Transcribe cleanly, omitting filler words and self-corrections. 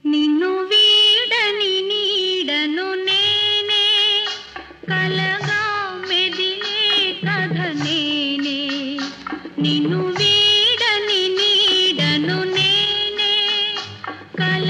నిన్ను వీడని నీడను నేనే కలగా మెదిలే కథ నేనే నిన్ను వీడని నీడను నేనే కల